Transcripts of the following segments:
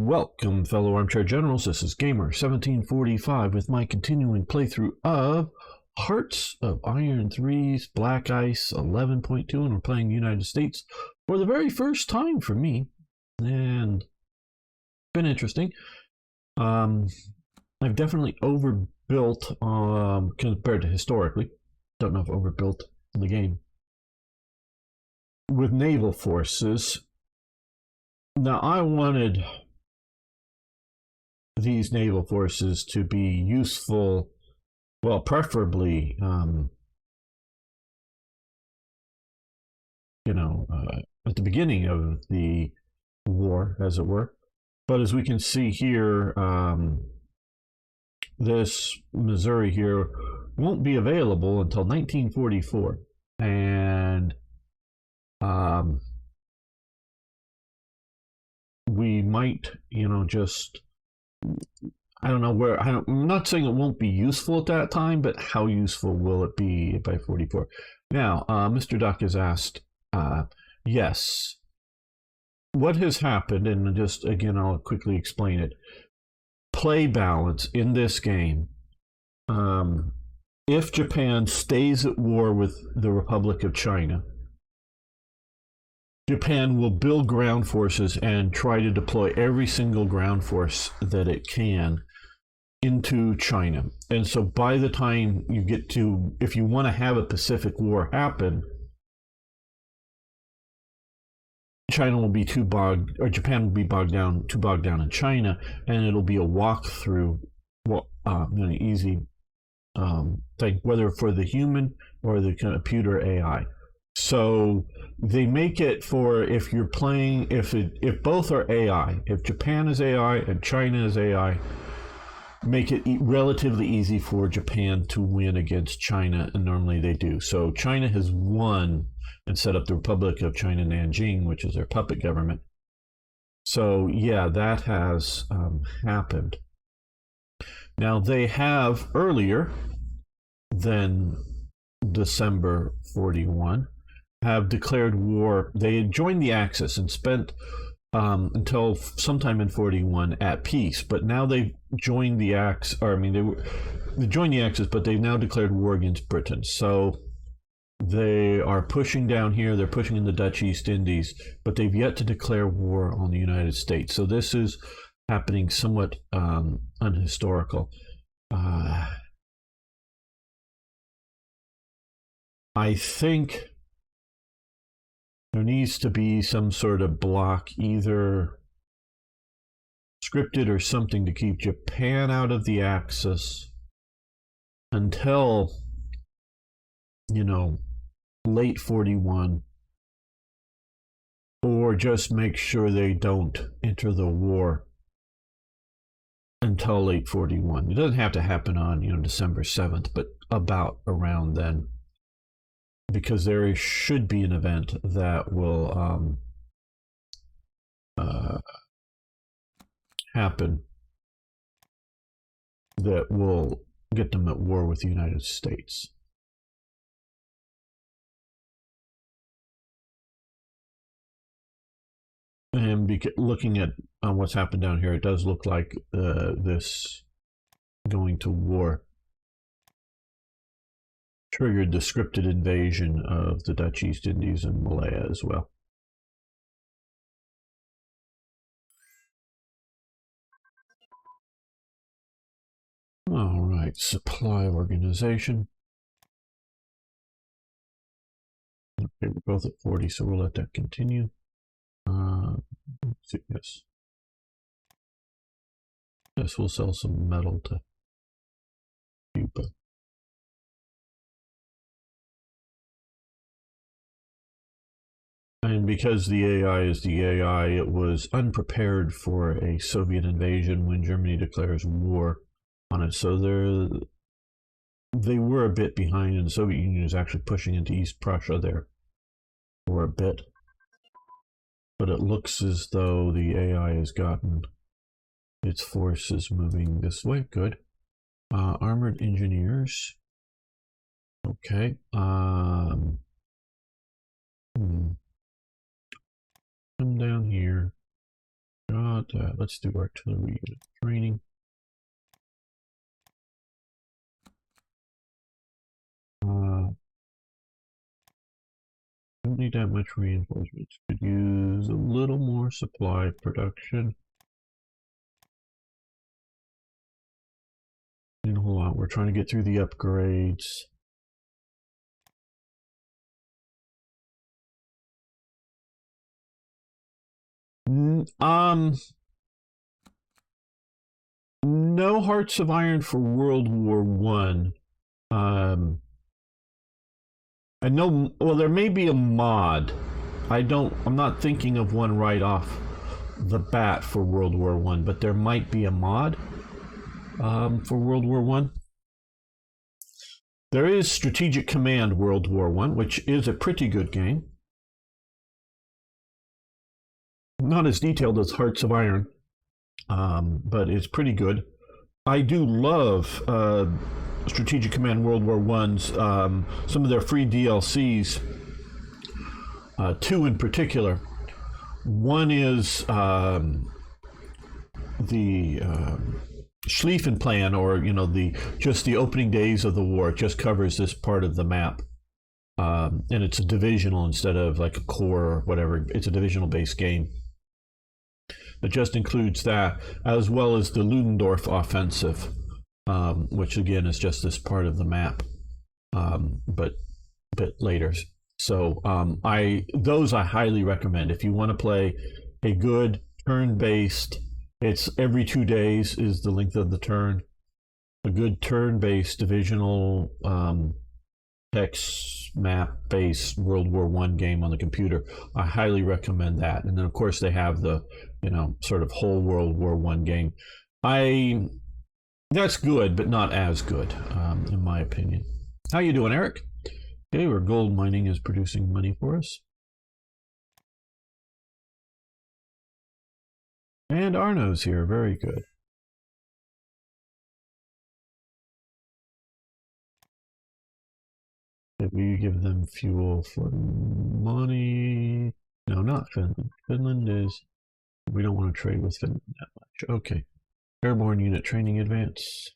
Welcome, fellow armchair generals. This is Gamer1745 with my continuing playthrough of Hearts of Iron 3's Black Ice 11.2, and we're playing the United States for the very first time for me, and been interesting. I've definitely overbuilt compared to historically. Don't know if overbuilt in the game. With Naval Forces. Now, I wanted these naval forces to be useful, well, preferably, at the beginning of the war, as it were. But as we can see here, this Missouri here won't be available until 1944. And we might, just, I don't know where, I'm not saying it won't be useful at that time, but how useful will it be by 44? Now, Mr. Duck has asked, yes, what has happened, and just, again, I'll quickly explain it. Play balance in this game, if Japan stays at war with the Republic of China, Japan will build ground forces and try to deploy every single ground force that it can into China. And so by the time you get to, if you want to have a Pacific War happen, China will be Japan will be too bogged down in China, and it'll be a walkthrough, an easy thing, whether for the human or the computer AI. So they make it for if you're playing, if both are AI, if Japan is AI and China is AI, make it relatively easy for Japan to win against China, and normally they do. So China has won and set up the Republic of China Nanjing, which is their puppet government. So yeah, that has happened. Now they have earlier than December 41 have declared war. They had joined the Axis and spent until sometime in 41 at peace, but now they've joined the Axis, they joined the Axis, but they've now declared war against Britain. So they are pushing down here, they're pushing in the Dutch East Indies, but they've yet to declare war on the United States. So this is happening somewhat unhistorical. I think there needs to be some sort of block, either scripted or something, to keep Japan out of the Axis until, late 41, or just make sure they don't enter the war until late 41. It doesn't have to happen on, December 7th, but about around then, because there should be an event that will happen that will get them at war with the United States. And looking at what's happened down here, it does look like this going to war triggered the scripted invasion of the Dutch East Indies and Malaya as well. All right, supply organization. Okay, we're both at 40, so we'll let that continue. Yes. Yes, we'll sell some metal to Cuba. And because the AI is the AI, it was unprepared for a Soviet invasion when Germany declares war on it. So they were a bit behind, and the Soviet Union is actually pushing into East Prussia there for a bit. But it looks as though the AI has gotten its forces moving this way. Good. Armored engineers. Okay. Come down here. want that. Let's do artillery unit training. Don't need that much reinforcements. Could use a little more supply production. And a whole lot. We're trying to get through the upgrades. No Hearts of Iron for World War One. I know, well, there may be a mod. I'm not thinking of one right off the bat for World War One, but there might be a mod for World War One. There is Strategic Command World War One, which is a pretty good game. Not as detailed as Hearts of Iron, but it's pretty good. I do love Strategic Command World War One's some of their free DLCs. Two in particular. One is the Schlieffen Plan, or just the opening days of the war. It just covers this part of the map, and it's a divisional instead of like a core or whatever. It's a divisional based game. It just includes that, as well as the Ludendorff offensive, which again is just this part of the map, but a bit later. So those I highly recommend if you want to play a good turn-based. It's every 2 days is the length of the turn. A good turn-based divisional hex map-based World War One game on the computer. I highly recommend that. And then of course they have the sort of whole World War One game. That's good, but not as good, in my opinion. How you doing, Eric? Okay, where gold mining is producing money for us. And Arno's here, very good. Did we give them fuel for money? No, not Finland. Finland is, we don't want to trade with Finland that much. Okay. Airborne unit training advance.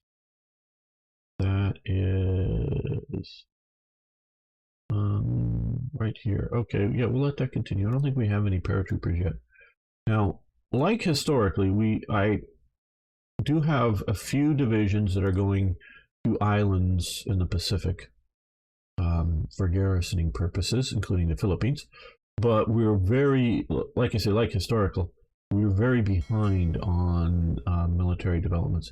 That is right here. Okay, yeah, we'll let that continue. I don't think we have any paratroopers yet. Now, like historically, I do have a few divisions that are going to islands in the Pacific for garrisoning purposes, including the Philippines. But we're very, like I say, like historical, we're very behind on military developments.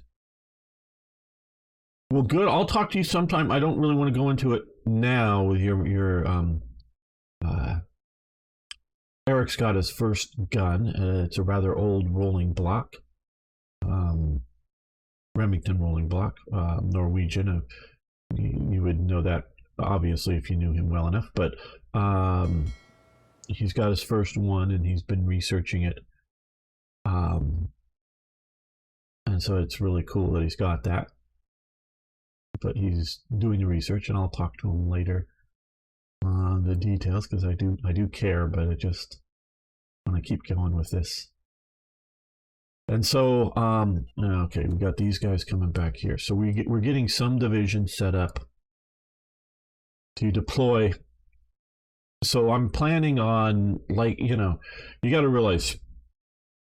Well, good. I'll talk to you sometime. I don't really want to go into it now with your Eric's got his first gun. It's a rather old rolling block, Remington rolling block, Norwegian. You would know that obviously if you knew him well enough. But he's got his first one, and he's been researching it. And so it's really cool that he's got that. But he's doing the research, and I'll talk to him later on the details, because I do care, but I just want to keep going with this. And so okay, we got these guys coming back here, so we're getting some division set up to deploy. So I'm planning on, like, you got to realize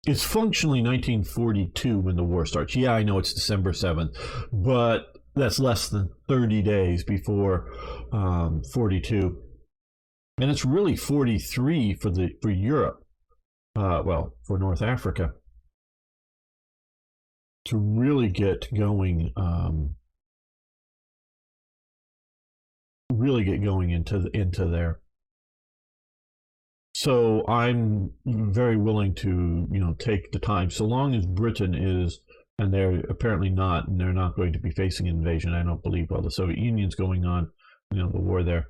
it's functionally 1942 when the war starts. Yeah, I know it's December 7th, but that's less than 30 days before 42, and it's really 43 for Europe. Well, for North Africa to really get going. Really get going into there. So I'm very willing to take the time, so long as Britain is. And they're apparently not, and they're not going to be facing an invasion, I don't believe, while the Soviet Union's going on, the war there.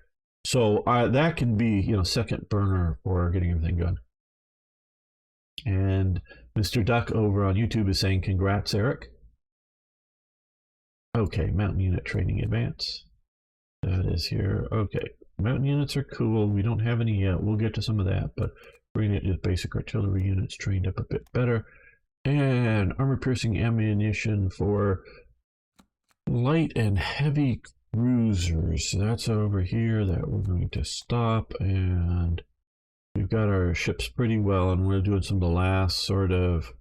So that can be, second burner for getting everything done. And Mr. Duck over on YouTube is saying, congrats, Eric. Okay, mountain unit training advance. That is here. Okay, mountain units are cool. We don't have any yet. We'll get to some of that, but we're going to get just basic artillery units trained up a bit better. And armor-piercing ammunition for light and heavy cruisers. That's over here that we're going to stop, and we've got our ships pretty well, and we're doing some of the last sort of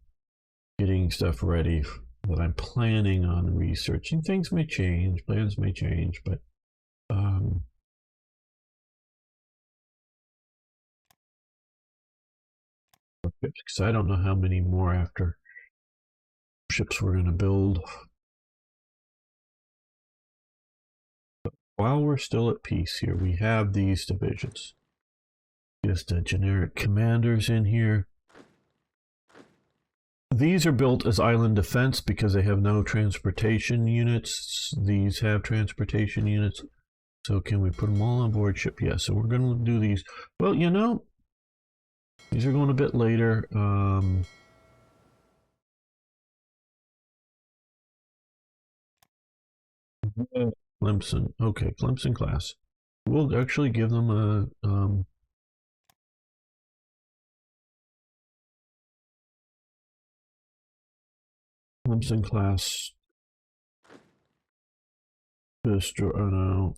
getting stuff ready that I'm planning on researching. Things may change, plans may change, but because I don't know how many more after ships we're going to build. But while we're still at peace here, we have these divisions. Just generic commanders in here. These are built as island defense because they have no transportation units. These have transportation units. So can we put them all on board ship? Yeah, so we're going to do these. Well, you know, these are going a bit later. Clemson. Okay, Clemson class. We'll actually give them a Clemson class destroy. Oh no.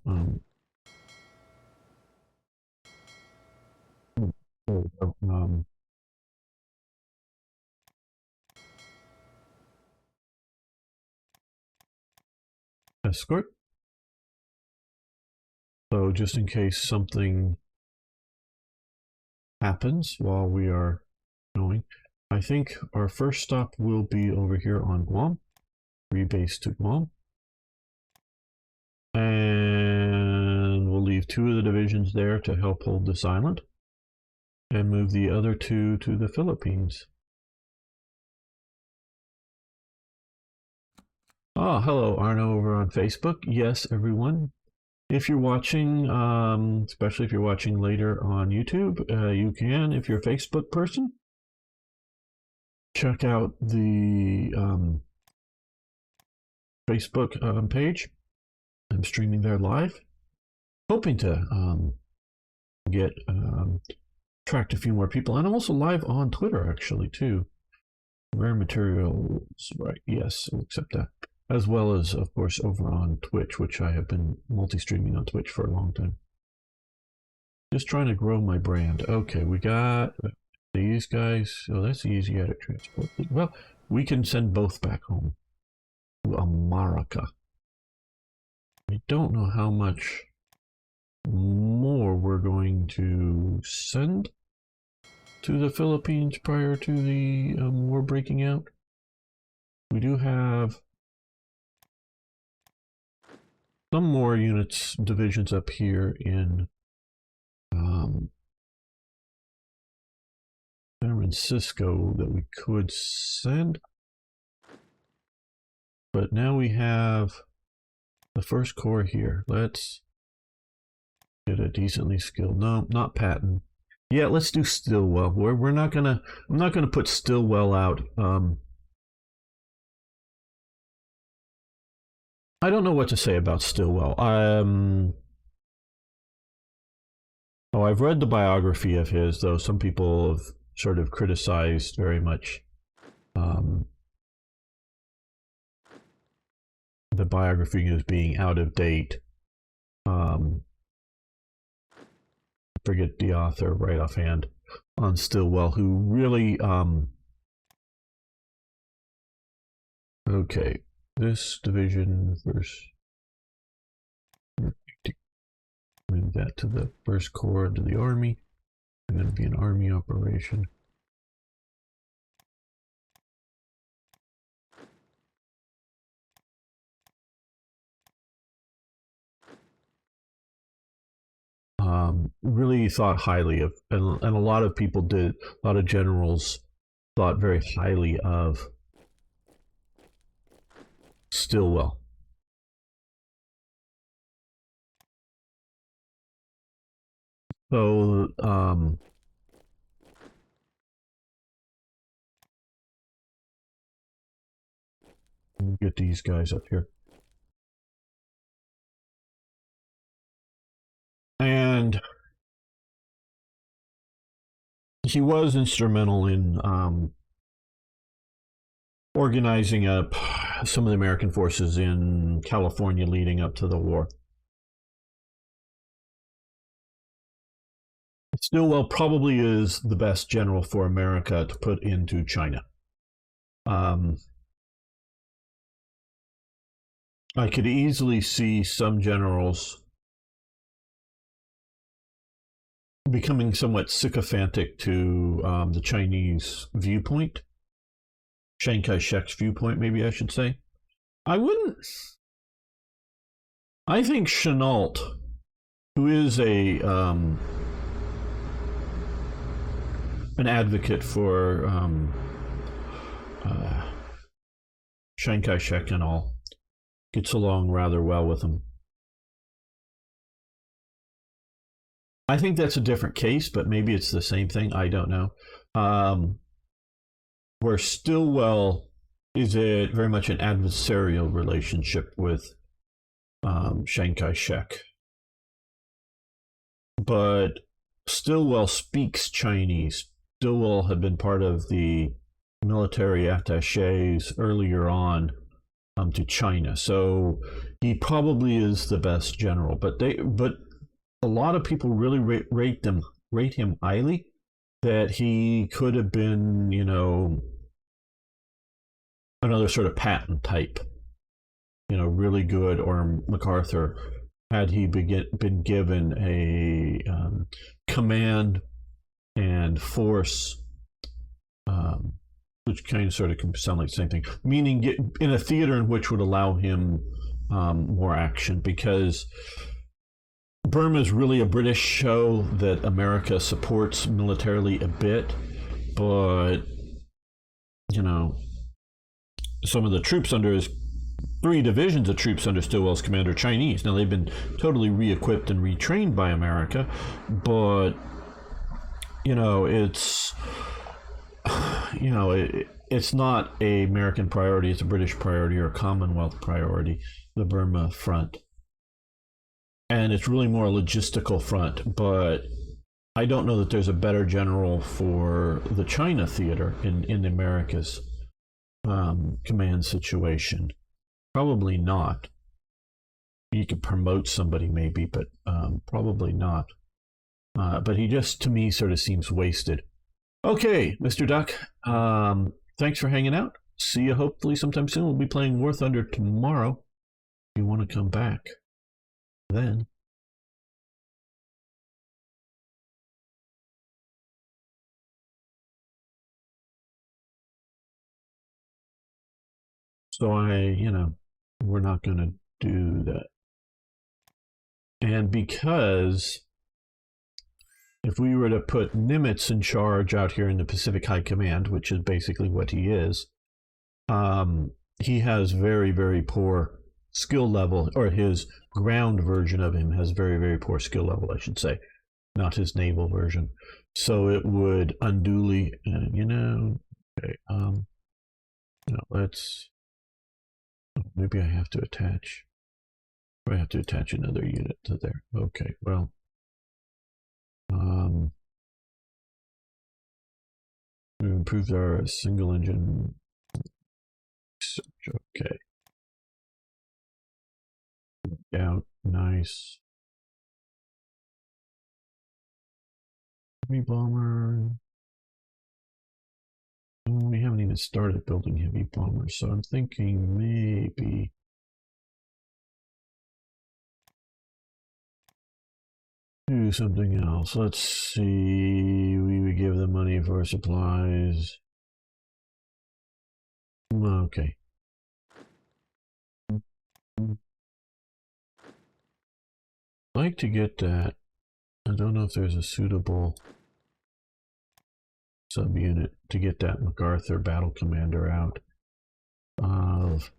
Um, escort. So just in case something happens while we are going, I think our first stop will be over here on Guam. Rebase to Guam. And we'll leave 2 of the divisions there to help hold this island. And move the other 2 to the Philippines. Ah, hello, Arno over on Facebook. Yes, everyone. If you're watching, especially if you're watching later on YouTube, you can, if you're a Facebook person, check out the Facebook page. I'm streaming there live, hoping to get attract a few more people, and I'm also live on Twitter actually too. Rare materials, right? Yes, we'll accept that. As well as, of course, over on Twitch, which I have been multi-streaming on Twitch for a long time. Just trying to grow my brand. Okay, we got these guys. Oh, that's easy to transport. Well, we can send both back home to America. I don't know how much more we're going to send to the Philippines prior to the war breaking out. We do have some more units, divisions up here in San Francisco that we could send. But now we have the first corps here. Let's get a decently skilled. No, not Patton. Yeah, let's do Stillwell. We're not gonna. I'm not gonna put Stillwell out. I don't know what to say about Stillwell. Oh, I've read the biography of his, though some people have sort of criticized very much the biography as being out of date. Forget the author right offhand on Stillwell, who really okay, this division first. Move that to the first corps to the army. It's going to be an army operation. Really thought highly of, and a lot of people did. A lot of generals thought very highly of Stillwell. So get these guys up here. And he was instrumental in organizing up some of the American forces in California leading up to the war. Stilwell probably is the best general for America to put into China. I could easily see some generals becoming somewhat sycophantic to the Chinese viewpoint, Chiang Kai-shek's viewpoint, maybe I should say. I think Chenault, who is an advocate for Chiang Kai-shek and all, gets along rather well with him. I think that's a different case, but maybe it's the same thing. I don't know. Where Stilwell is very much an adversarial relationship with Chiang Kai-shek. But Stilwell speaks Chinese. Stilwell had been part of the military attaches earlier on to China, so he probably is the best general. But a lot of people really rate him highly. That he could have been, another sort of Patton type, really good, or MacArthur, had he been given a command and force, which kind of sort of can sound like the same thing, meaning in a theater in which would allow him more action, because Burma is really a British show that America supports militarily a bit, but some of the troops under his 3 divisions of troops under Stilwell's command are Chinese. Now they've been totally re-equipped and retrained by America, but it's not a American priority, it's a British priority or a Commonwealth priority, the Burma front. And it's really more a logistical front, but I don't know that there's a better general for the China theater in America's command situation. Probably not. You could promote somebody maybe, but probably not. But he just, to me, sort of seems wasted. Okay, Mr. Duck, thanks for hanging out. See you hopefully sometime soon. We'll be playing War Thunder tomorrow. If you want to come back then. So we're not going to do that. And because if we were to put Nimitz in charge out here in the Pacific High Command, which is basically what he is, he has very, very poor skill level, or his ground version of him has very, very poor skill level, I should say, not his naval version. So it would unduly, okay, let's, maybe I have to attach another unit to there. Okay, well, we've improved our single engine. Okay. Out, nice. Heavy bomber. We haven't even started building heavy bombers, so I'm thinking maybe do something else. Let's see. We would give them money for supplies. Okay. I'd like to get that. I don't know if there's a suitable subunit to get that MacArthur battle commander out of.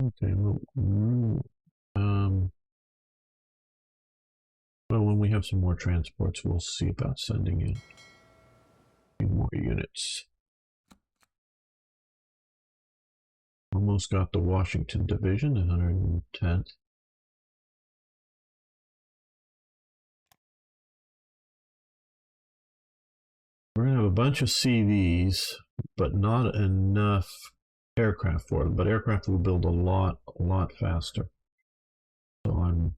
Okay, well, when we have some more transports, we'll see about sending in a few more units. Almost got the Washington Division, the 110th. We're going to have a bunch of CVs, but not enough aircraft for them. But aircraft will build a lot faster. So I'm,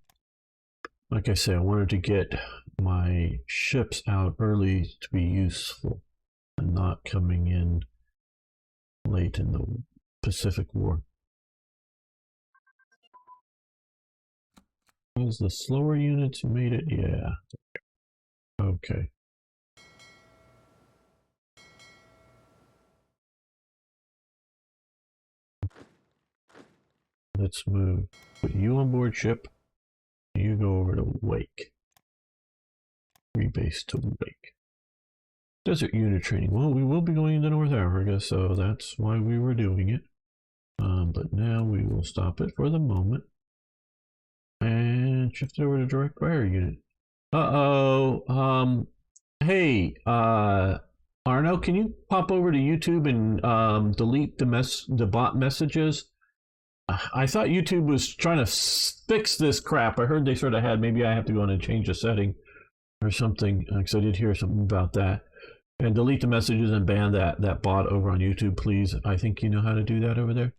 like I say, I wanted to get my ships out early to be useful and not coming in late in the Pacific War. Was the slower units who made it? Yeah. Okay. Let's move. Put you on board ship. You go over to Wake. Rebase to Wake. Desert unit training. Well, we will be going into North Africa, so that's why we were doing it. But now we will stop it for the moment. And shift it over to direct fire unit. Hey, Arno, can you pop over to YouTube and delete the bot messages? I thought YouTube was trying to fix this crap. I heard they sort of had. Maybe I have to go in and change a setting or something, because I did hear something about that. And delete the messages and ban that bot over on YouTube, please. I think you know how to do that over there.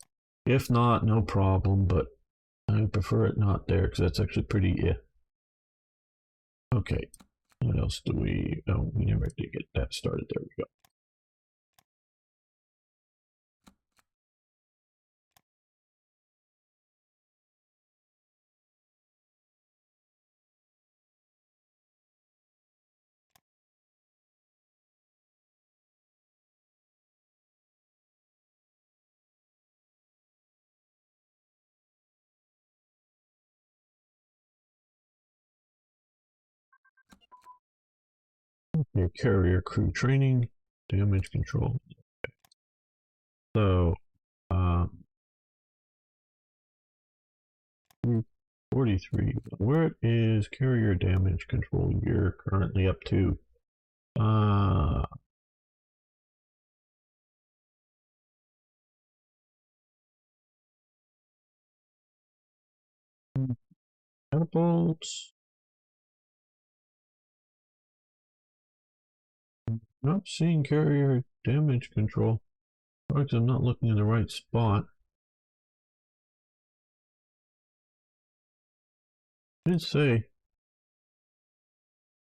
If not, no problem, but I prefer it not there because that's actually pretty Okay, what else do we... Oh, we never did get that started. There we go. Okay, carrier crew training, damage control. Okay. So, 43. Where is carrier damage control you're currently up to? Catapults. Not seeing carrier damage control. Because I'm not looking in the right spot. I did say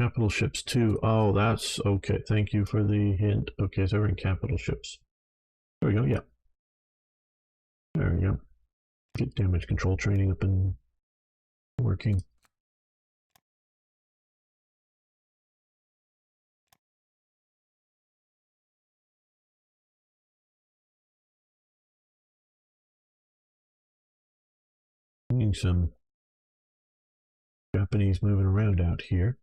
capital ships too. Oh, that's okay. Thank you for the hint. Okay, so we're in capital ships. There we go. Yeah. There we go. Get damage control training up and working. Seeing some Japanese moving around out here.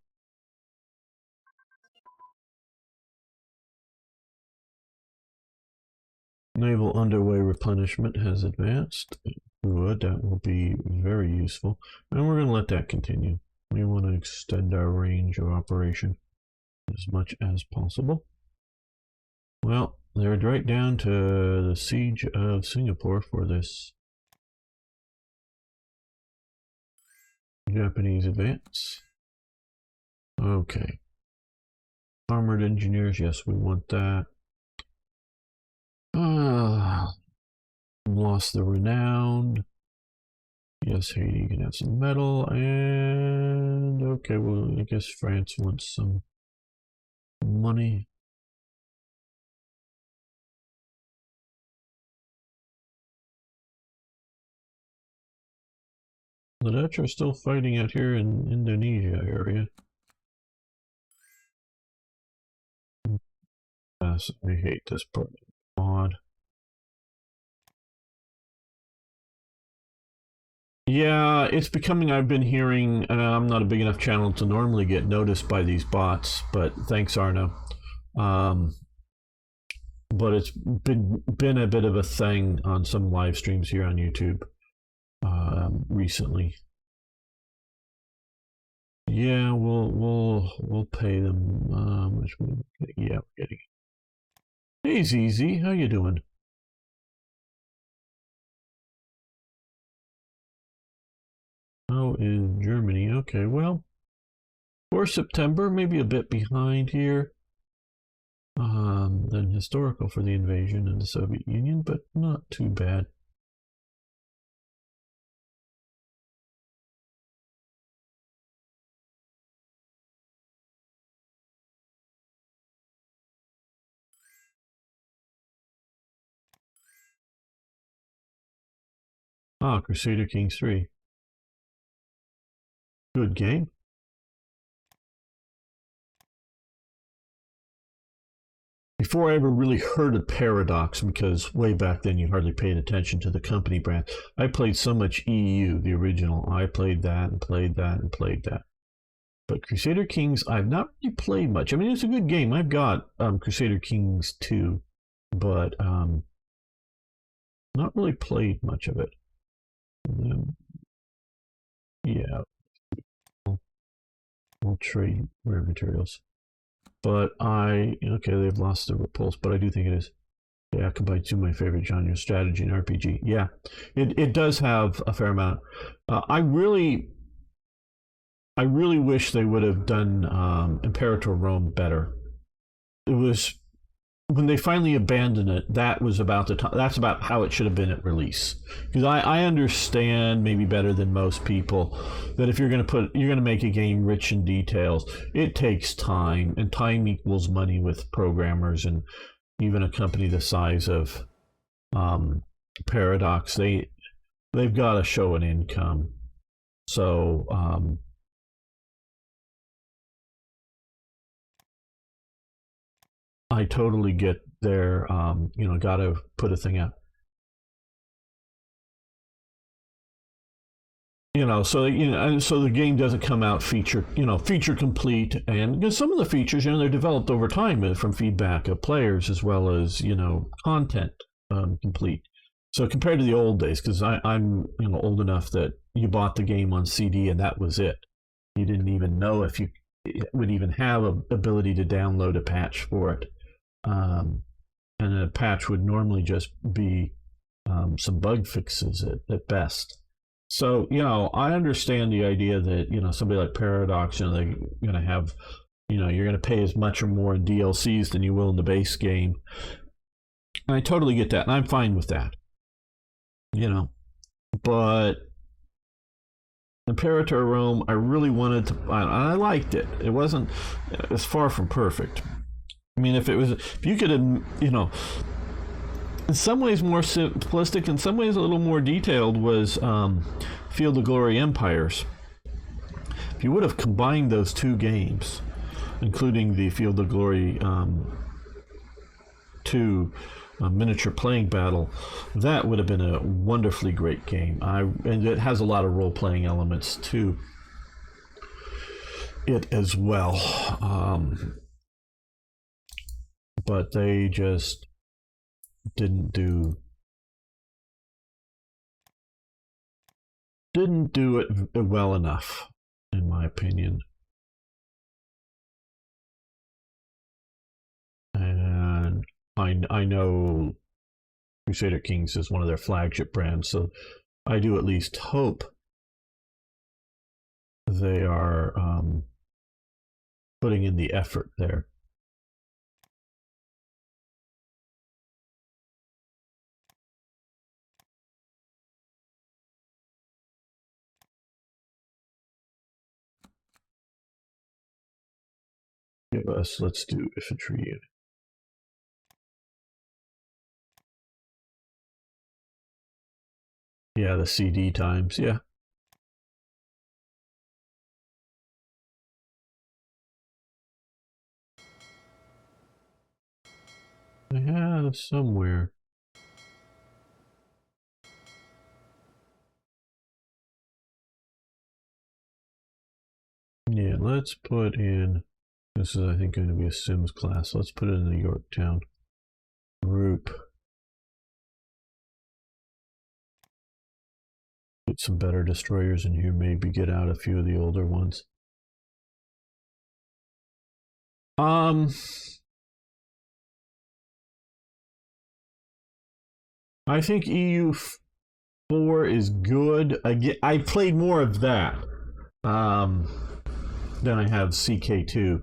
Naval underway replenishment has advanced. Good, that will be very useful. And we're going to let that continue. We want to extend our range of operation as much as possible. Well, they're right down to the siege of Singapore for this Japanese advance. Okay. Armored engineers, yes, we want that. Lost the renown. Yes, Haiti, you can have some metal. And okay, well, I guess France wants some money. The Dutch are still fighting out here in Indonesia area. Yes, I hate this part. Mod. Yeah, it's becoming, I've been hearing, I'm not a big enough channel to normally get noticed by these bots, but thanks, Arno. But it's been a bit of a thing on some live streams here on YouTube recently. Yeah, we'll pay them. Yeah, we're getting it. Hey, ZZ, how you doing? How is Germany? Okay, well, for September, maybe a bit behind here. than historical for the invasion of the Soviet Union, but not too bad. Ah, Crusader Kings 3. Good game. Before I ever really heard of Paradox, because way back then you hardly paid attention to the company brand, I played so much EU, the original. I played that and played that and played that. But Crusader Kings, I've not really played much. I mean, it's a good game. I've got Crusader Kings 2, but not really played much of it. Yeah, I'll trade rare materials. But okay, they've lost their repulse, but I do think it is. Yeah, combined two of my favorite genres, strategy and RPG. Yeah, it does have a fair amount. I really wish they would have done Imperator Rome better. It was when they finally abandoned it. That was about the time. That's about how it should have been at release. Because I understand maybe better than most people that if you're going to make a game rich in details, it takes time, and time equals money with programmers, and even a company the size of Paradox, they've got to show an income. So I totally get their got to put a thing out. So the game doesn't come out feature complete, and because some of the features, they're developed over time from feedback of players as well as content complete. So compared to the old days, because I'm old enough that you bought the game on CD and that was it. You didn't even know if you would even have a ability to download a patch for it, and a patch would normally just be some bug fixes at best. So I understand the idea that somebody like Paradox, they're going to have, you're going to pay as much or more in DLCs than you will in the base game. And I totally get that, and I'm fine with that. But Imperator Rome, I really wanted to, and I liked it. It's far from perfect. I mean, if you could, in some ways more simplistic, in some ways a little more detailed, was Field of Glory Empires. If you would have combined those two games, including the Field of Glory 2 miniature playing battle, that would have been a wonderfully great game. And it has a lot of role-playing elements to it as well. But they just didn't do it well enough, in my opinion. And I know Crusader Kings is one of their flagship brands, so I do at least hope they are putting in the effort there. Let's do infantry. Yeah, the CD times, yeah. I have somewhere. Yeah, let's put in, this is I think going to be a Sims class. Let's put it in the Yorktown group. Put some better destroyers in here, maybe get out a few of the older ones. I think EU4 is good. I played more of that. then I have CK2.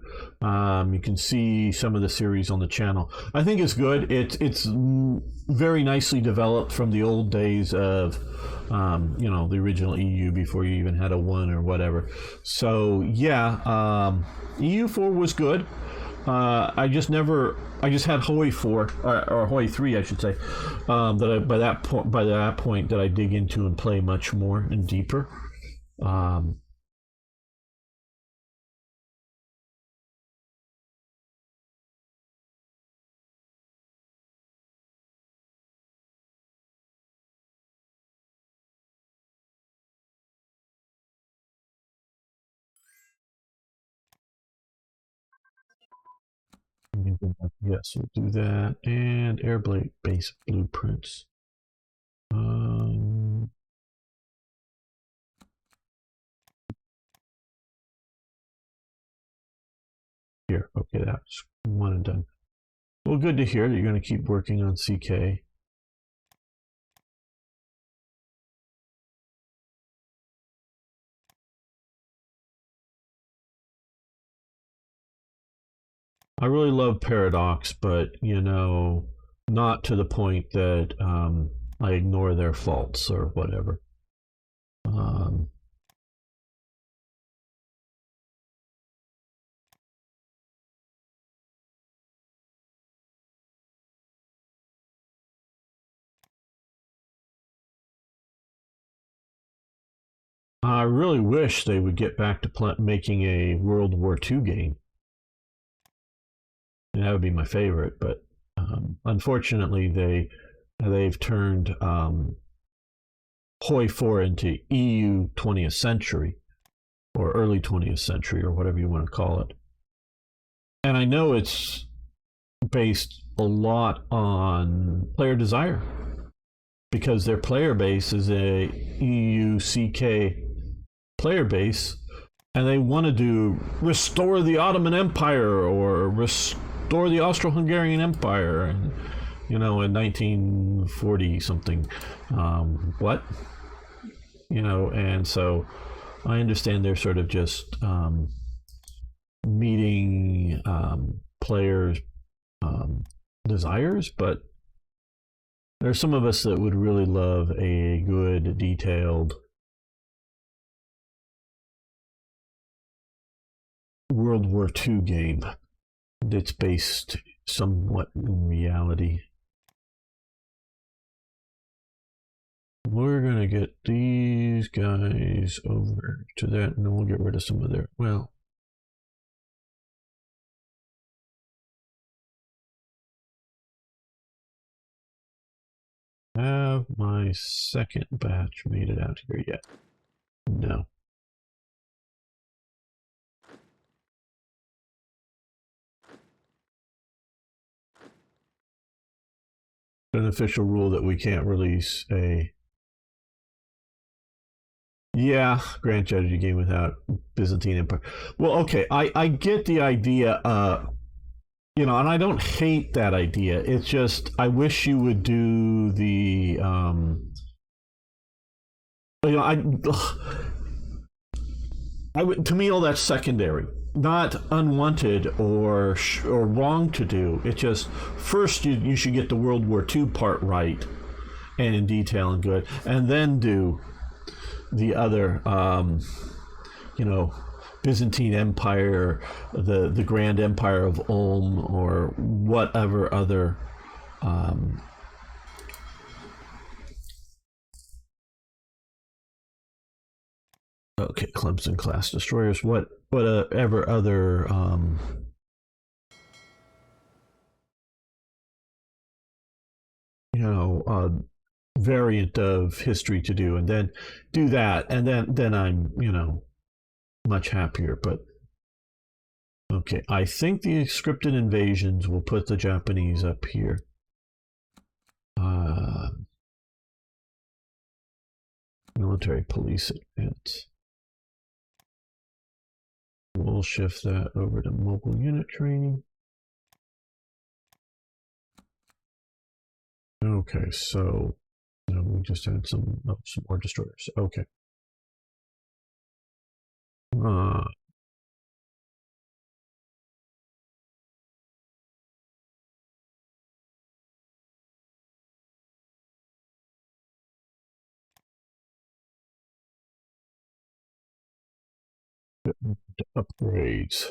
You can see some of the series on the channel. I think it's good. It's very nicely developed from the old days of, the original EU before you even had a 1 or whatever. So yeah, EU4 was good. I just had Hawaii 4 or Hawaii 3, I should say. By that point that I dig into and play much more and deeper. Yes, we'll do that. And airblade base blueprints. Here, okay, that's one and done. Well, good to hear that you're going to keep working on CK. I really love Paradox, but not to the point that I ignore their faults or whatever. I really wish they would get back to making a World War II game. And that would be my favorite, but unfortunately they've turned Hoi 4 into EU 20th century or early 20th century or whatever you want to call it. And I know it's based a lot on player desire because their player base is a EU CK player base, and they want to do restore the Ottoman Empire or restore the Austro-Hungarian Empire, and in 1940 something, and so I understand they're sort of just meeting players' desires, but there's some of us that would really love a good, detailed World War II game that's based somewhat in reality. We're going to get these guys over to that, and then we'll get rid of some of their, have my second batch made it out here yet? No. An official rule that we can't release a Grand Strategy game without Byzantine Empire. Well, okay, I get the idea, and I don't hate that idea. It's just I wish you would do the to me all that's secondary, not unwanted or wrong to do. It's just first you should get the World War II part right and in detail and good, and then do the other, Byzantine Empire, the Grand Empire of Ulm, or whatever other Clemson class destroyers, whatever other variant of history to do, and then do that, and then I'm much happier. But okay, I think the scripted invasions will put the Japanese up here. Military police advance. We'll shift that over to mobile unit training. Okay, so we just had some more destroyers. Okay. Upgrades.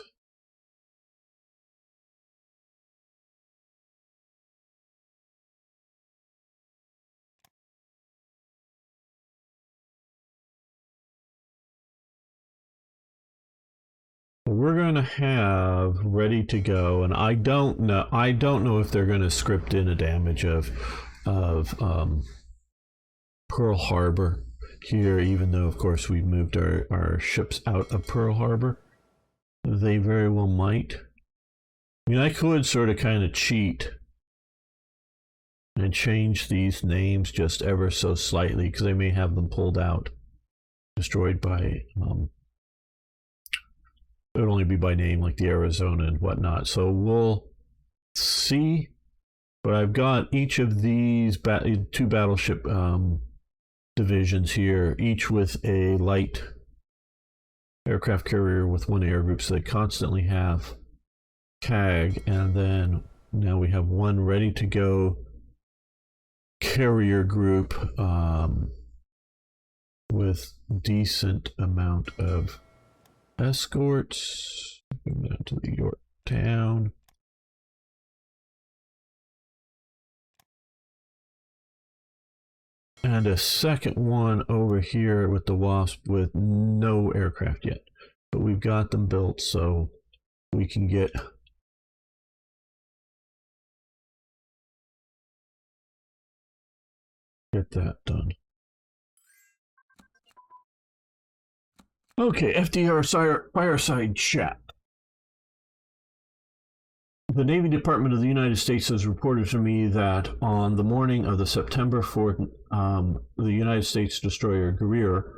We're going to have ready to go, and I don't know if they're going to script in a damage of Pearl Harbor here, even though of course we've moved our ships out of Pearl Harbor. They very well might. I mean, I could sort of kind of cheat and change these names just ever so slightly, because I may have them pulled out, destroyed by it would only be by name, like the Arizona and whatnot. So we'll see. But I've got each of these two battleship divisions here, each with a light aircraft carrier with one air group, so they constantly have CAG. And then now we have one ready to go carrier group with decent amount of escorts. Going down to the Yorktown. And a second one over here with the Wasp with no aircraft yet. But we've got them built, so we can get that done. Okay, FDR fireside chat. The Navy Department of the United States has reported to me that on the morning of the September 4th, the United States destroyer Greer,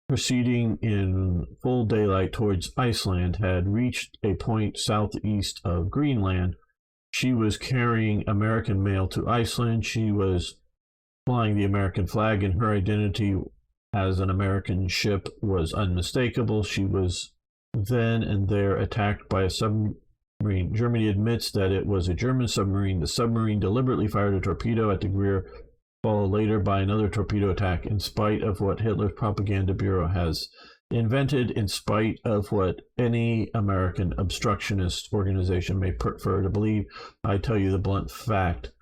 proceeding in full daylight towards Iceland, had reached a point southeast of Greenland. She was carrying American mail to Iceland. She was flying the American flag, and her identity as an American ship was unmistakable. She was then and there attacked by a submarine. Germany admits that it was a German submarine. The submarine deliberately fired a torpedo at the Greer, followed later by another torpedo attack, in spite of what Hitler's propaganda bureau has invented, in spite of what any American obstructionist organization may prefer to believe. I tell you the blunt fact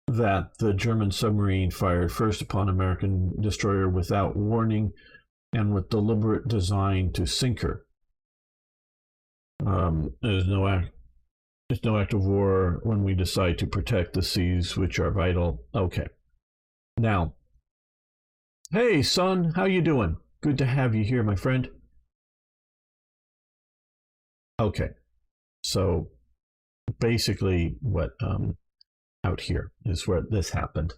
that the German submarine fired first upon American destroyer without warning and with deliberate design to sink her. There's no act of war when we decide to protect the seas, which are vital. Okay. Now, hey son, how you doing? Good to have you here, my friend. Okay. So basically what out here is where this happened.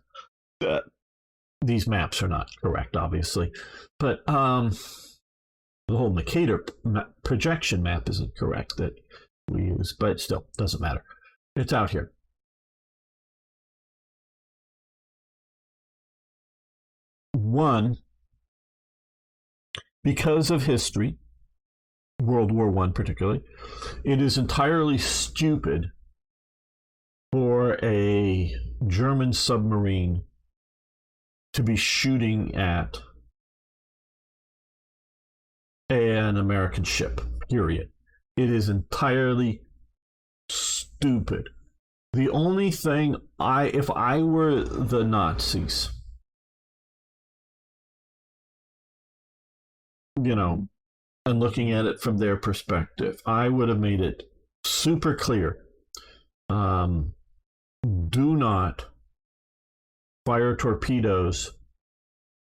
These maps are not correct, obviously, but the whole Mercator projection map isn't correct that we use, but still doesn't matter. It's out here. One, because of history, World War I particularly, it is entirely stupid for a German submarine to be shooting at an American ship, period. It is entirely stupid. The only thing if I were the Nazis, and looking at it from their perspective, I would have made it super clear. Do not fire torpedoes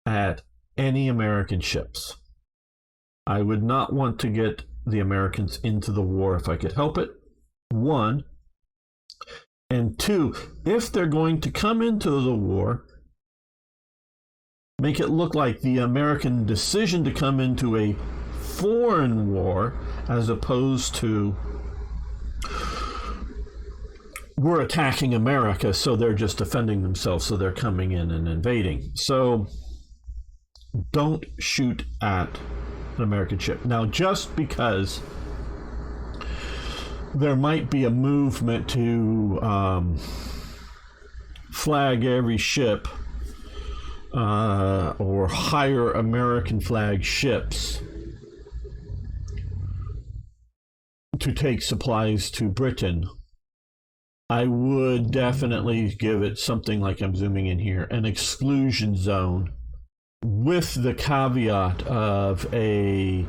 at any American ships. I would not want to get the Americans into the war if I could help it. One. And two, if they're going to come into the war, make it look like the American decision to come into a foreign war, as opposed to we're attacking America, so they're just defending themselves, so they're coming in and invading. So don't shoot at an American ship. Now, just because there might be a movement to flag every ship or hire American flag ships to take supplies to Britain, I would definitely give it something like, I'm zooming in here, an exclusion zone, with the caveat of a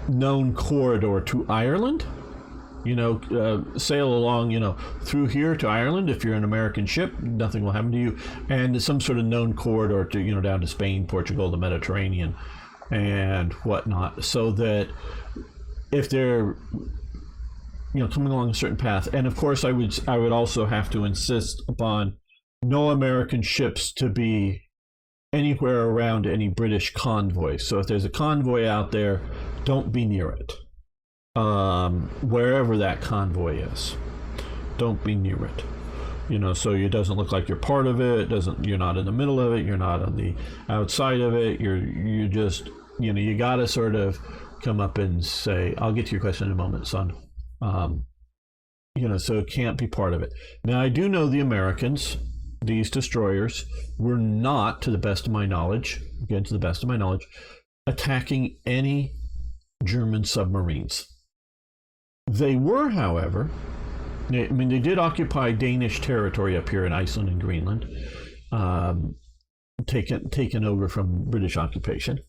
known corridor to Ireland. Sail along, through here to Ireland. If you're an American ship, nothing will happen to you. And some sort of known corridor to, down to Spain, Portugal, the Mediterranean, and whatnot, so that if they're, coming along a certain path, and of course I would also have to insist upon no American ships to be anywhere around any British convoys. So if there's a convoy out there, don't be near it. Wherever that convoy is, don't be near it. So it doesn't look like you're part of it. You're not in the middle of it. You're not on the outside of it. You're just, you got to sort of come up and say, I'll get to your question in a moment, son. So it can't be part of it. Now, I do know the Americans, these destroyers, were not, to the best of my knowledge, attacking any German submarines. They were, however, they did occupy Danish territory up here in Iceland and Greenland, taken over from British occupation.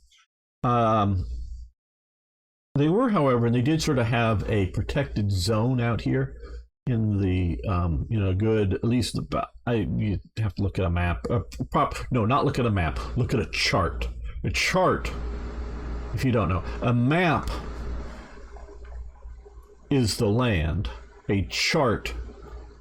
They were, however, and they did sort of have a protected zone out here in the, good, at least you have to look at a map. Not look at a map, look at a chart. A chart, if you don't know, a map is the land, a chart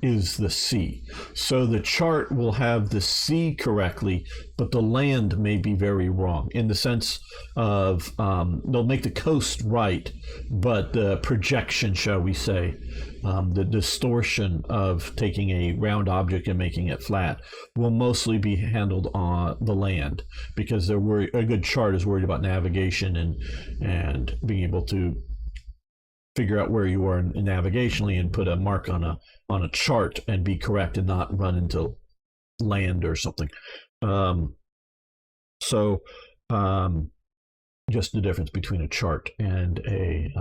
is the sea. So the chart will have the sea correctly, but the land may be very wrong, in the sense of they'll make the coast right, but the projection, shall we say, the distortion of taking a round object and making it flat will mostly be handled on the land, because a good chart is worried about navigation and being able to figure out where you are navigationally and put a mark on a chart and be correct and not run into land or something. Just the difference between a chart and a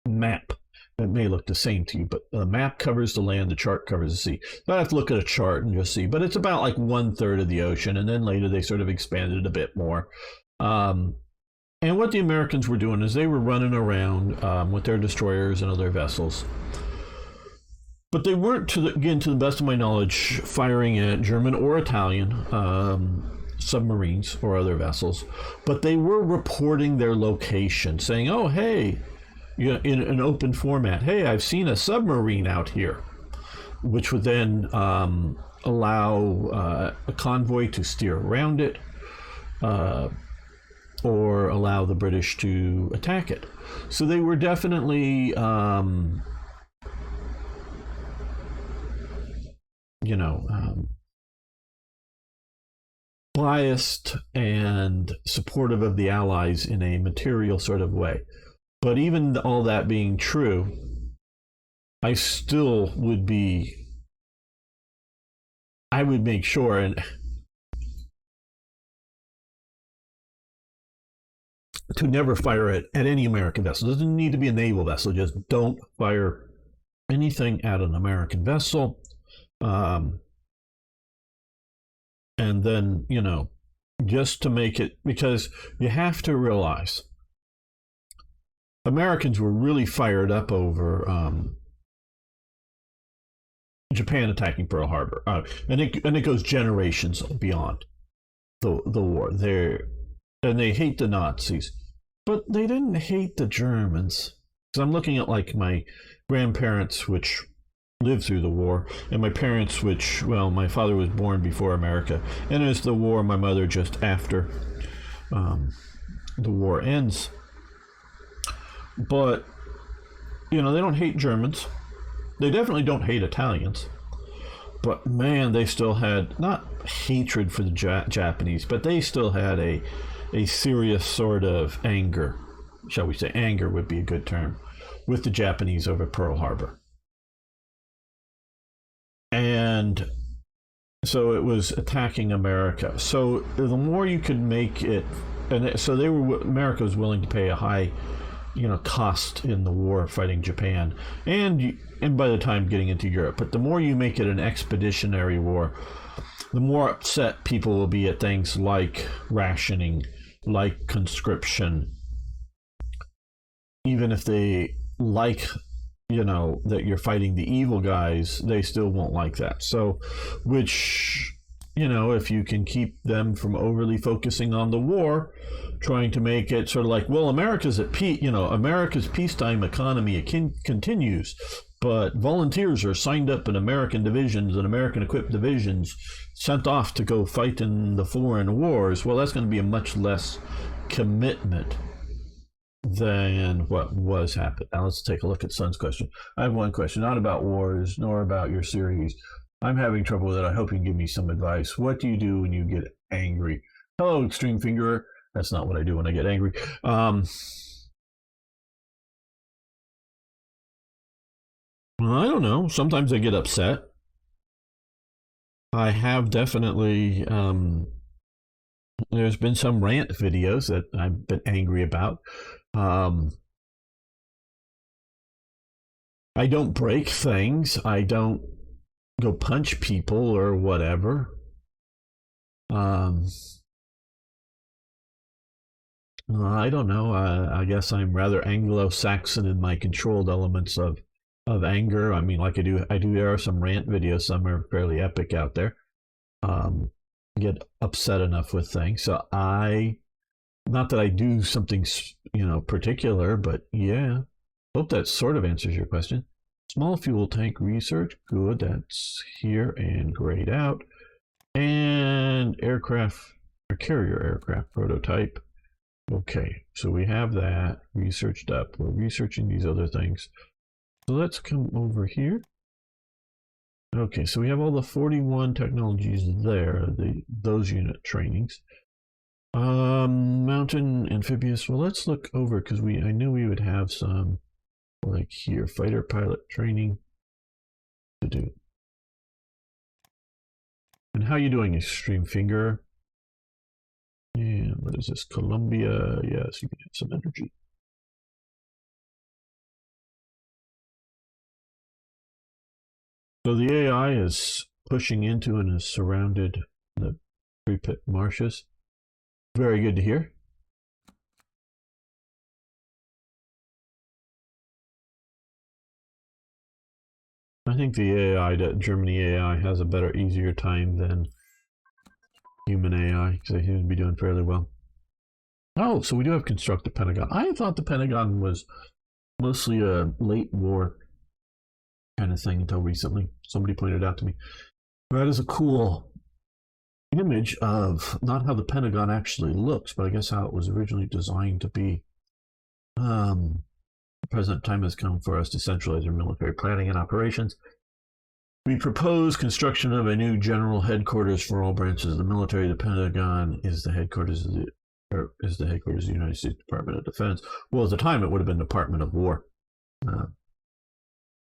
map. It may look the same to you, but the map covers the land, the chart covers the sea. So I have to look at a chart and just see, but it's about like 1/3 of the ocean, and then later they sort of expanded it a bit more. And what the Americans were doing is they were running around with their destroyers and other vessels. But they weren't, to the best of my knowledge, firing at German or Italian submarines or other vessels. But they were reporting their location, saying, oh, hey, in an open format, hey, I've seen a submarine out here, which would then allow a convoy to steer around it, or allow the British to attack it. So they were definitely, biased and supportive of the Allies in a material sort of way. But even all that being true, I would make sure, and to never fire at any American vessel. It doesn't need to be a naval vessel. Just don't fire anything at an American vessel. And then, just to make it, because you have to realize Americans were really fired up over Japan attacking Pearl Harbor. And it goes generations beyond the war. And they hate the Nazis, but they didn't hate the Germans. Because I'm looking at like my grandparents, which lived through the war, and my parents, my father was born before America, and it was the war, my mother just after the war ends. But, they don't hate Germans. They definitely don't hate Italians. But man, they still had, not hatred for the Japanese, but they still had a serious sort of anger, shall we say, anger would be a good term, with the Japanese over Pearl Harbor. And so it was attacking America. So the more you could make it, and so America was willing to pay a high cost in the war fighting Japan, and by the time getting into Europe. But the more you make it an expeditionary war, the more upset people will be at things like rationing, like conscription. Even if they like, that you're fighting the evil guys, they still won't like that. So, which, if you can keep them from overly focusing on the war, trying to make it sort of like, well, America's at peace, America's peacetime economy continues, but volunteers are signed up in American divisions and American equipped divisions sent off to go fight in the foreign wars. Well, that's going to be a much less commitment than what was happening. Now let's take a look at Sun's question. I have one question, not about wars, nor about your series. I'm having trouble with it. I hope you can give me some advice. What do you do when you get angry? Hello, Extreme Fingerer. That's not what I do when I get angry. Well, I don't know. Sometimes I get upset. I have definitely, there's been some rant videos that I've been angry about. I don't break things. I don't go punch people or whatever. I don't know. I guess I'm rather Anglo-Saxon in my controlled elements of anger. I mean, like I do. There are some rant videos. Some are fairly epic out there. Get upset enough with things. So not that I do something, particular, but yeah. Hope that sort of answers your question. Small fuel tank research. Good. That's here and grayed out. And aircraft, or carrier aircraft prototype. Okay, so we have that researched up. We're researching these other things. So let's come over here. Okay, so we have all the 41 technologies there, those unit trainings. Mountain amphibious. Well, let's look over because I knew we would have some, like here, fighter pilot training to do. And how are you doing, Extreme Finger? And what is this? Columbia. Yes, you can have some energy. So the AI is pushing into and is surrounded the pre-pit marshes. Very good to hear. I think the Germany AI has a better, easier time than human AI because they seem to be doing fairly well. Oh, so we do have Constructive Pentagon. I thought the Pentagon was mostly a late war kind of thing until recently. Somebody pointed out to me. That is a cool image of not how the Pentagon actually looks, but I guess how it was originally designed to be. The present time has come for us to centralize our military planning and operations. We propose construction of a new general headquarters for all branches of the military. The Pentagon is the headquarters of the United States Department of Defense. Well, at the time, it would have been Department of War,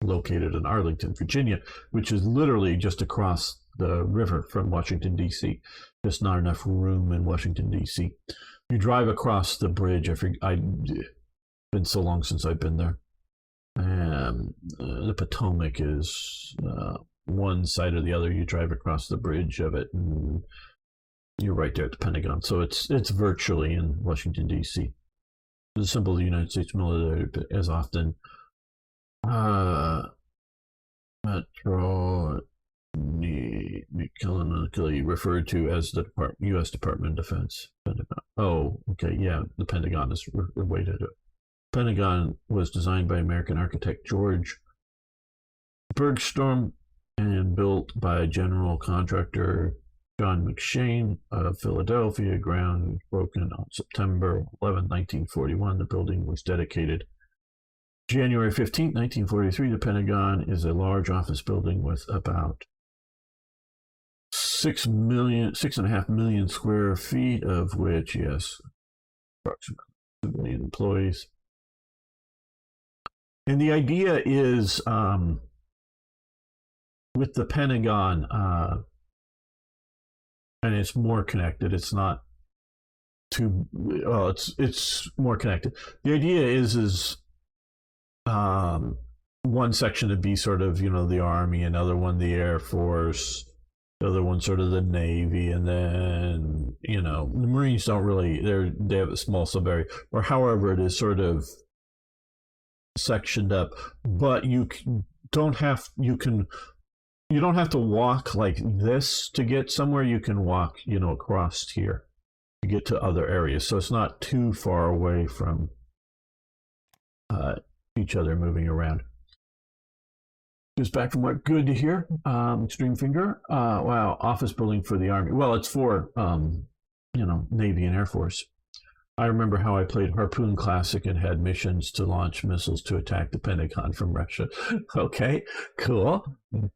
located in Arlington, Virginia, which is literally just across the river from Washington, D.C. Just not enough room in Washington, D.C. You drive across the bridge. It's been so long since I've been there. And the Potomac is one side or the other. You drive across the bridge of it, and you're right there at the Pentagon. So it's virtually in Washington, D.C. The symbol of the United States military as often Metro referred to as the U.S. Department of Defense. Pentagon. Oh, okay, yeah, the Pentagon is the way to do it. Pentagon was designed by American architect George Bergstrom and built by general contractor John McShane of Philadelphia. Ground broken on September 11, 1941. The building was dedicated January 15, 1943. The Pentagon is a large office building with about 6.5 million square feet, of which, yes, approximately 2 million employees. And the idea is, with the Pentagon, and it's more connected. It's not to it's more connected. The idea is one section to be sort of, you know, the Army, another one the Air Force, the other one sort of the Navy, and then, you know, the Marines don't really, they have a small sub area, or however it is sort of sectioned up. But you don't have to walk like this to get somewhere. You can walk, you know, across here to get to other areas, so it's not too far away from each other moving around. Just back from work. Good to hear. Extreme Finger. Wow. Office building for the Army. Well, it's for, you know, Navy and Air Force. I remember how I played Harpoon Classic and had missions to launch missiles to attack the Pentagon from Russia. Okay, cool.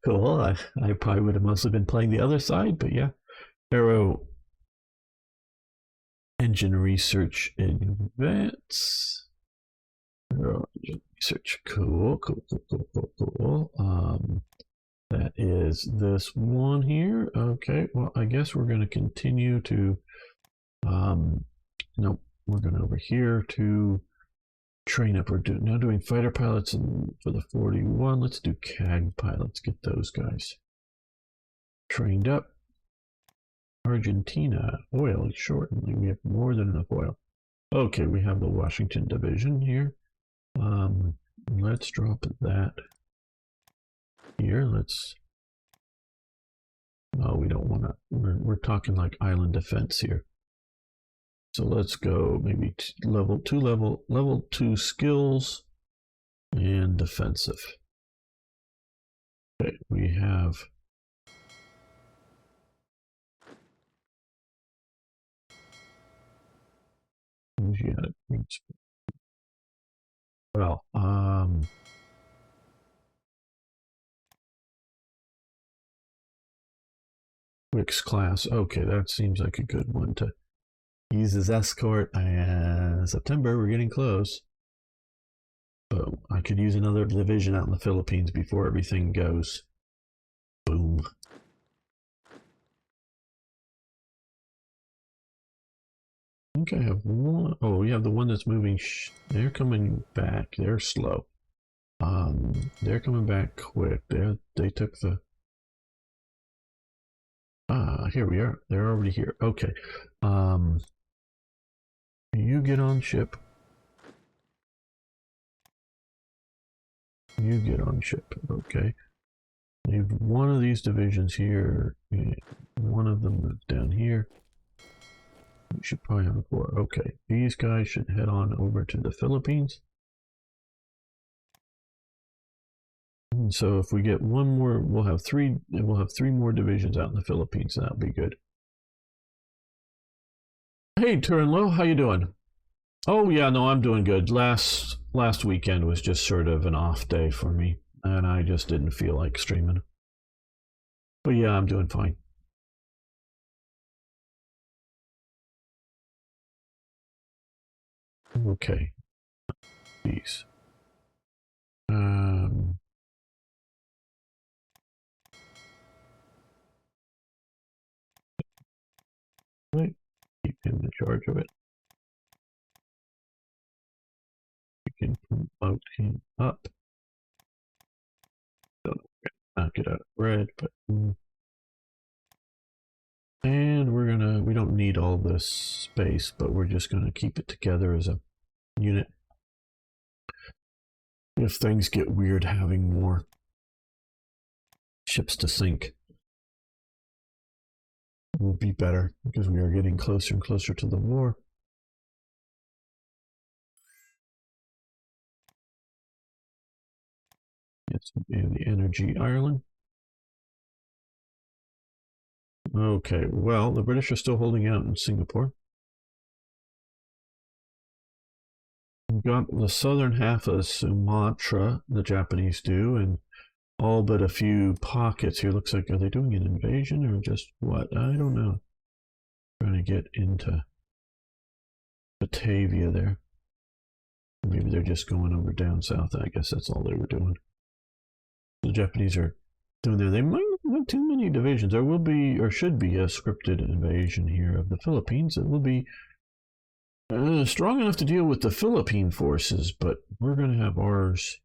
Cool. I probably would have mostly been playing the other side, but yeah. Aero Engine Research Advance. Aero Engine Research. Cool. That is this one here. Okay, well, I guess we're going to continue to, nope, we're going over here to train up. We're now doing fighter pilots, and for the 41, let's do CAG pilots, get those guys trained up. Argentina, oil shortly. We have more than enough oil. Okay, we have the Washington Division here. Let's drop that here. Let's, oh, we don't want to, we're talking like island defense here. So let's go maybe level 2 skills and defensive. Okay, we have well, Wix class. Okay, that seems like a good one to use as escort. September, we're getting close. But I could use another division out in the Philippines before everything goes boom. Okay, I have one. Oh, we have the one that's moving. They're coming back. They're slow. They're coming back quick. They took the. Here we are. They're already here. Okay. You get on ship. You get on ship. Okay. Leave one of these divisions here. One of them down here. We should probably have 4. Okay. These guys should head on over to the Philippines. And so if we get one more, we'll have 3 more divisions out in the Philippines. That'll be good. Hey, Turinlo, how you doing? Oh yeah, no, I'm doing good. Last weekend was just sort of an off day for me, and I just didn't feel like streaming. But yeah, I'm doing fine. Okay. These. Right. Keep him in charge of it. We can promote him up. So knock it out of red, but and we don't need all this space, but we're just gonna keep it together as a unit. If things get weird, having more ships to sink will be better because we are getting closer and closer to the war. It's the energy Ireland. Okay, well, the British are still holding out in Singapore. We've got the southern half of Sumatra, the Japanese do, and all but a few pockets here. Looks like, are they doing an invasion or just what? I don't know. Trying to get into Batavia there. Maybe they're just going over down south. I guess that's all they were doing. The Japanese are doing there. They might have too many divisions. There will be, or should be, a scripted invasion here of the Philippines. It will be strong enough to deal with the Philippine forces, but we're going to have ours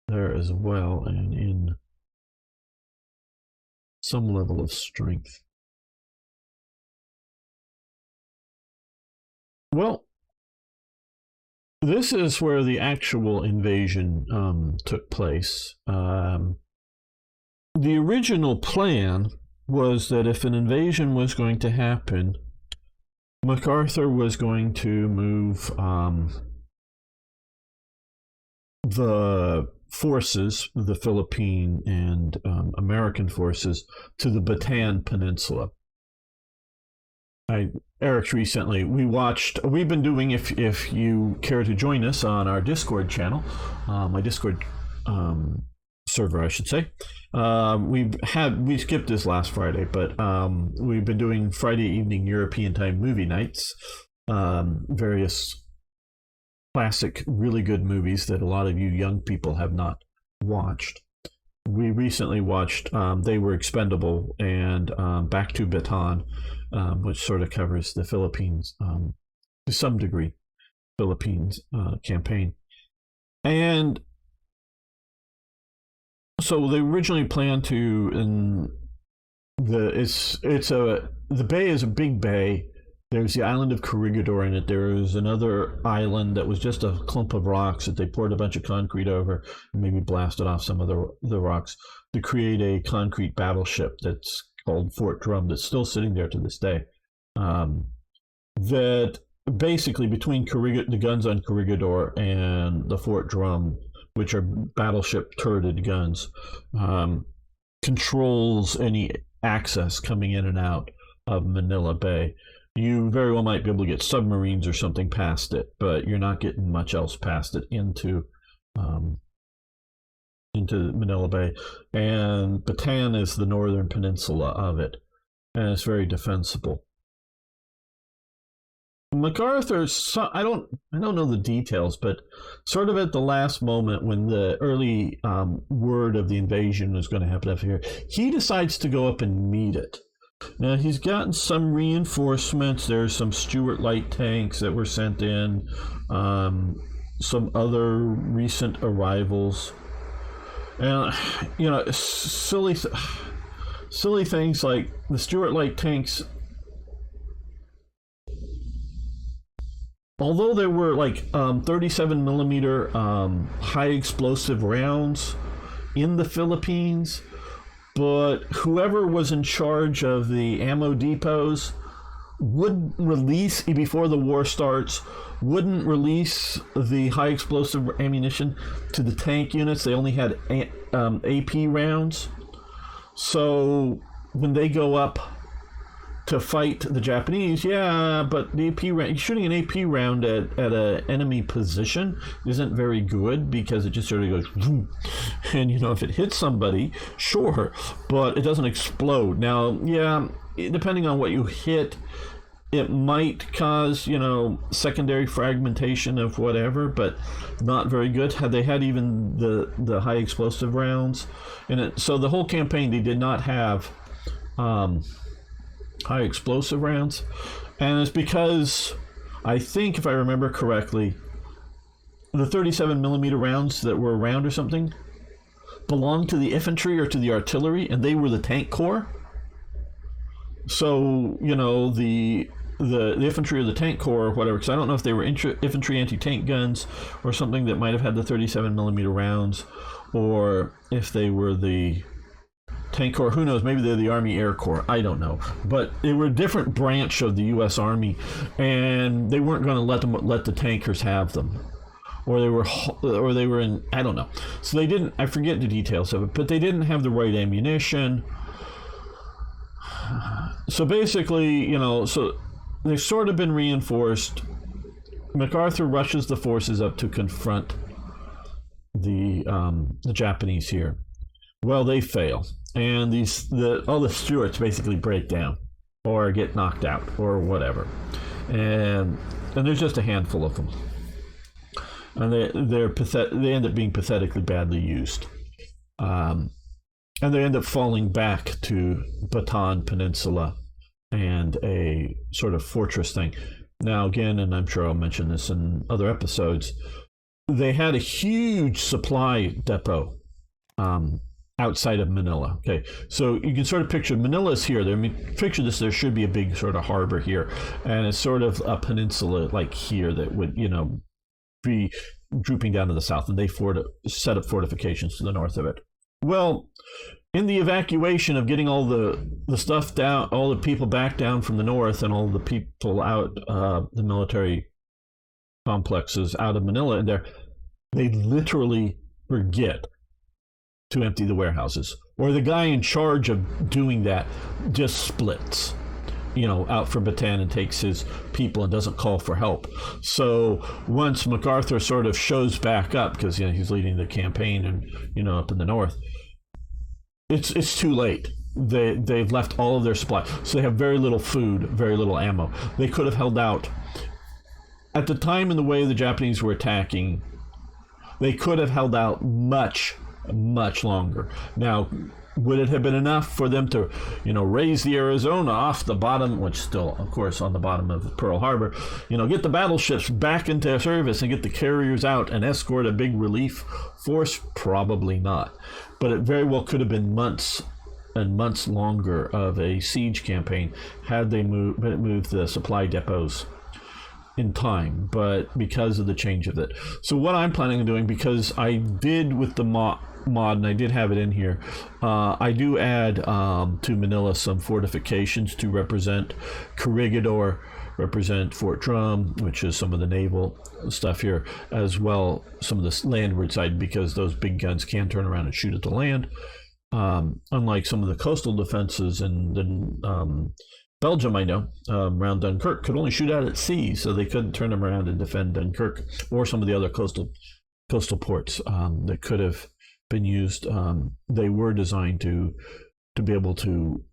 there as well, and in some level of strength. Well, this is where the actual invasion took place. The original plan was that if an invasion was going to happen, MacArthur was going to move the forces, the Philippine and American forces, to the Bataan Peninsula. Eric's recently, we've been doing, if you care to join us on our Discord channel, my Discord server, I should say. We skipped this last Friday, but we've been doing Friday evening European time movie nights, various classic, really good movies that a lot of you young people have not watched. We recently watched They Were Expendable and Back to Bataan, which sort of covers the Philippines, to some degree, Philippines campaign. And so they originally planned to, and the bay is a big bay. There's the island of Corregidor in it. There's another island that was just a clump of rocks that they poured a bunch of concrete over and maybe blasted off some of the rocks to create a concrete battleship that's called Fort Drum, that's still sitting there to this day. That basically, between the guns on Corregidor and the Fort Drum, which are battleship turreted guns, controls any access coming in and out of Manila Bay. You very well might be able to get submarines or something past it, but you're not getting much else past it into Manila Bay. And Bataan is the northern peninsula of it, and it's very defensible. MacArthur, I don't know the details, but sort of at the last moment when the early word of the invasion was going to happen up here, he decides to go up and meet it. Now, he's gotten some reinforcements. There's some Stuart light tanks that were sent in, some other recent arrivals, and silly things like the Stuart light tanks. Although there were like 37 millimeter high explosive rounds in the Philippines, but whoever was in charge of the ammo depots wouldn't release, before the war starts, wouldn't release the high explosive ammunition to the tank units. They only had AP rounds. So when they go up to fight the Japanese, but the AP round, shooting an AP round at an enemy position isn't very good, because it just sort of goes vroom. And if it hits somebody, sure, but it doesn't explode. Now, depending on what you hit, it might cause secondary fragmentation of whatever, but not very good. Had they had even the high explosive rounds in it, so the whole campaign they did not have high explosive rounds, and it's because, I think if I remember correctly, the 37 millimeter rounds that were around or something belonged to the infantry or to the artillery, and they were the tank corps. So the infantry or the tank corps or whatever, because I don't know if they were infantry anti-tank guns or something that might have had the 37 millimeter rounds, or if they were the tank corps, who knows, maybe they're the Army Air Corps, I don't know, but they were a different branch of the U.S. Army, and they weren't going to let the tankers have them, or they were in, I don't know, so they didn't, I forget the details of it, but they didn't have the right ammunition. So basically, so they've sort of been reinforced. MacArthur rushes the forces up to confront the Japanese here. Well, they fail, and all the Stuarts basically break down or get knocked out or whatever, and there's just a handful of them, and they end up being pathetically badly used, and they end up falling back to Bataan Peninsula and a sort of fortress thing. Now, again, and I'm sure I'll mention this in other episodes, they had a huge supply depot outside of Manila. Okay, so you can sort of picture Manila's here. I mean, picture this. There should be a big sort of harbor here, and it's sort of a peninsula like here that would, be drooping down to the south, and they set up fortifications to the north of it. Well, in the evacuation of getting all the stuff down, all the people back down from the north, and all the people out, the military complexes out of Manila, and they literally forget to empty the warehouses, or the guy in charge of doing that just splits, out from Bataan and takes his people and doesn't call for help. So once MacArthur sort of shows back up, because he's leading the campaign and up in the north, it's too late. They've left all of their supply, so they have very little food, very little ammo. They could have held out. At the time and the way the Japanese were attacking, they could have held out much longer. Now, would it have been enough for them to, raise the Arizona off the bottom, which still, of course, on the bottom of Pearl Harbor, get the battleships back into service and get the carriers out and escort a big relief force? Probably not. But it very well could have been months and months longer of a siege campaign had they moved the supply depots in time, but because of the change of it. So what I'm planning on doing, because I did with the mod, and I did have it in here, I do add to Manila some fortifications to represent Corregidor, represent Fort Drum, which is some of the naval stuff here, as well some of the landward side, because those big guns can turn around and shoot at the land, unlike some of the coastal defenses in Belgium, I know, around Dunkirk, could only shoot out at sea, so they couldn't turn them around and defend Dunkirk or some of the other coastal ports that could have been used. They were designed to be able to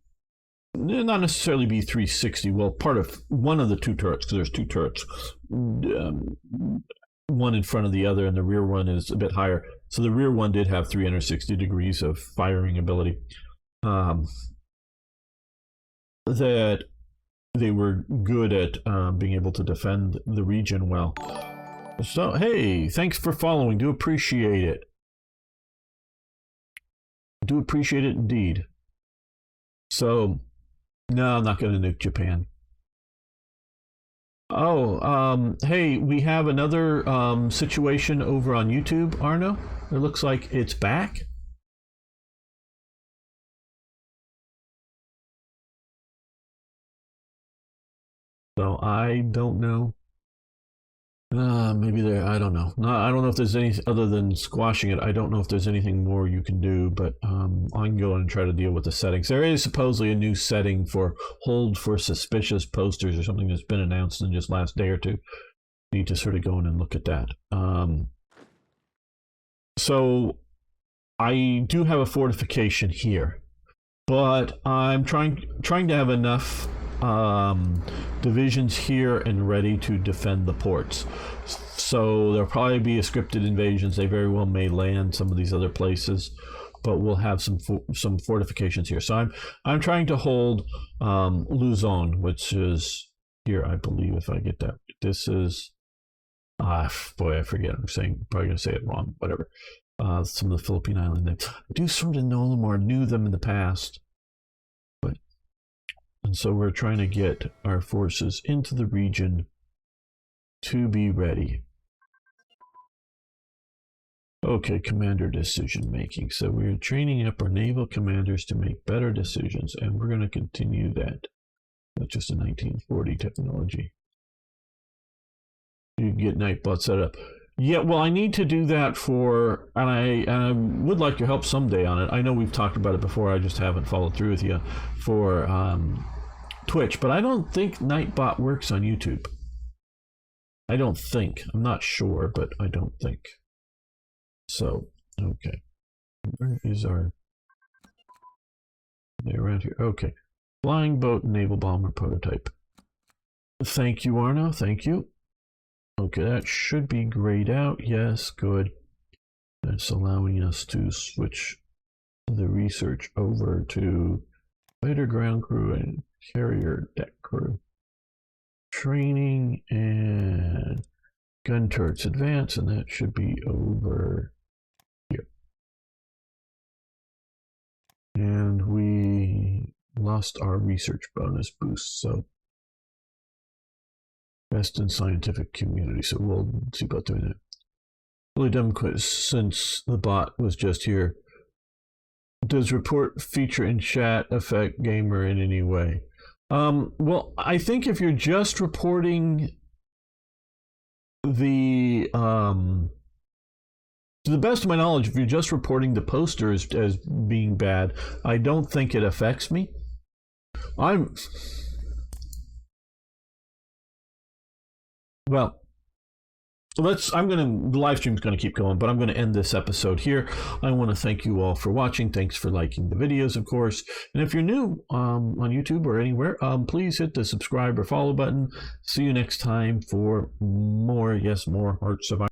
not necessarily be 360. Well, part of one of the two turrets, because there's two turrets, one in front of the other, and the rear one is a bit higher. So the rear one did have 360 degrees of firing ability. That they were good at being able to defend the region well. So, hey, thanks for following. Do appreciate it. Do appreciate it indeed. So, no, I'm not going to nuke Japan. Oh, hey, we have another situation over on YouTube, Arno. It looks like it's back. So I don't know. Maybe there. I don't know. No, I don't know if there's any other than squashing it. I don't know if there's anything more you can do, but I can go and try to deal with the settings. There is supposedly a new setting for hold for suspicious posters or something that's been announced in just last day or two. Need to sort of go in and look at that. So I do have a fortification here, but I'm trying to have enough divisions here and ready to defend the ports. So there'll probably be a scripted invasions. They very well may land some of these other places, but we'll have some fortifications here. So I'm trying to hold Luzon, which is here, I believe, if I get that. This is boy, I forget. I'm probably gonna say it wrong. Whatever. Some of the Philippine island names. I do sort of know them, or knew them in the past. And so we're trying to get our forces into the region to be ready. Okay, commander decision making. So we're training up our naval commanders to make better decisions, and we're going to continue that. That's just a 1940 technology. You can get Nightbot set up. Yeah, well, I need to do that for, and I would like your help someday on it. I know we've talked about it before. I just haven't followed through with you for Twitch, but I don't think Nightbot works on YouTube. I don't think. I'm not sure, but I don't think. So, okay. Where is our... They're around here. Okay. Flying boat naval bomber prototype. Thank you, Arno. Thank you. Okay, that should be grayed out. Yes, good. That's allowing us to switch the research over to fighter ground crew and carrier deck crew. training and gun turrets advance, and that should be over here. And we lost our research bonus boost, so best in scientific community. So we'll see about doing that. Really dumb quiz, since the bot was just here. Does report feature in chat affect gamer in any way? Well, I think if you're just reporting the to the best of my knowledge, if you're just reporting the poster as being bad, I don't think it affects me. The live stream's gonna keep going, but I'm gonna end this episode here. I want to thank you all for watching. Thanks for liking the videos, of course. And if you're new on YouTube or anywhere, please hit the subscribe or follow button. See you next time for more Hearts of Iron.